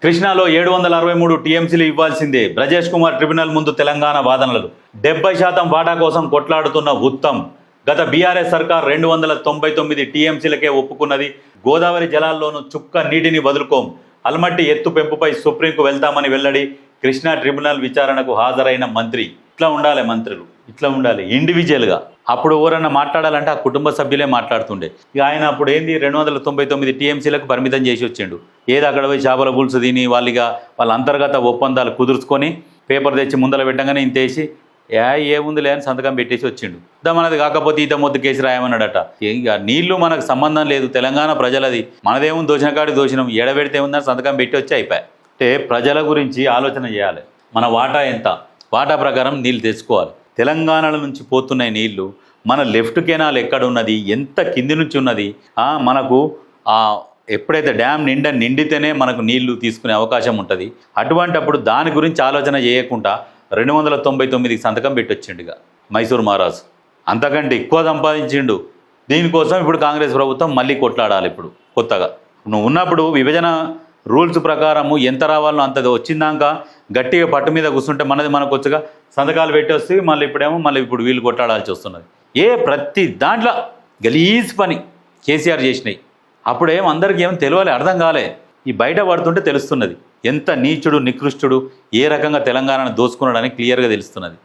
కృష్ణాలో 763 టీఎంసీలు ఇవ్వాల్సిందే. బ్రజేష్ కుమార్ ట్రిబ్యునల్ ముందు తెలంగాణ వాదనలు. 70% వాటా కోసం కొట్లాడుతున్న ఉత్తమ్. గత బీఆర్ఎస్ సర్కార్ 299 టీఎంసీలకే ఒప్పుకున్నది. గోదావరి జలాల్లోనూ చుక్క నీటిని వదులుకోం. అల్మట్టి ఎత్తు పెంపుపై సుప్రీంకు వెళ్తామని వెల్లడి. కృష్ణా ట్రిబ్యునల్ విచారణకు హాజరైన మంత్రి. ఇట్లా ఉండాలి మంత్రులు, ఇట్లా ఉండాలి ఇండివిజువల్గా. అప్పుడు ఎవరన్నా మాట్లాడాలంటే ఆ కుటుంబ సభ్యులే మాట్లాడుతుండే. ఇక ఆయన అప్పుడు ఏంది 299 టీఎంసీలకు పరిమితం చేసి వచ్చిండు. ఏది అక్కడ పోయి చేపల పులుసు తిని వాళ్ళ అంతర్గత ఒప్పందాలు కుదుర్చుకొని పేపర్ తెచ్చి ముందర పెట్టగానే ఇంతేసి ఏముందిలే అని సంతకం పెట్టేసి వచ్చిండు. మనది కాకపోతే ఈత మొద్దు కేసు రాయమన్నాడట. ఇక నీళ్లు మనకు సంబంధం లేదు, తెలంగాణ ప్రజలది. మనదేముంది దోచిన కాడి దోషణం, ఎడబెడితే ఉందని సంతకం పెట్టి వచ్చి అయిపోయాయి. అంటే ప్రజల గురించి ఆలోచన చేయాలి. మన వాటా ఎంత, వాటా ప్రకారం నీళ్ళు తెచ్చుకోవాలి. తెలంగాణల నుంచి పోతున్నాయి నీళ్లు. మన లెఫ్ట్ కెనాల్ ఎక్కడున్నది, ఎంత కింది నుంచి ఉన్నది, మనకు ఎప్పుడైతే డ్యామ్ నిండితేనే మనకు నీళ్లు తీసుకునే అవకాశం ఉంటుంది. అటువంటప్పుడు దాని గురించి ఆలోచన చేయకుండా 299కి సంతకం పెట్టొచ్చిండుగా మైసూర్ మహారాజు. అంతకంటే ఎక్కువ సంపాదించిండు. దీనికోసం ఇప్పుడు కాంగ్రెస్ ప్రభుత్వం మళ్ళీ కొట్లాడాలి. ఇప్పుడు కొత్తగా నువ్వు ఉన్నప్పుడు విభజన రూల్స్ ప్రకారము ఎంత రావాలో అంత వచ్చిందాక గట్టిగా పట్టు మీద కూర్చుంటే మనకు వచ్చగా సంతకాలు పెట్టేస్తే ఇప్పుడు వీళ్ళు కొట్లాడాల్సి వస్తున్నది. ప్రతి దాంట్లో గలీజ్ పని కేసీఆర్ చేసినాయి. అప్పుడేం అందరికీ ఏం తెలియాలి, అర్థం కాలే. ఈ బయట పడుతుంటే తెలుస్తున్నది ఎంత నీచుడు నికృష్టుడు, ఏ రకంగా తెలంగాణను దోచుకున్నాడని క్లియర్గా తెలుస్తున్నది.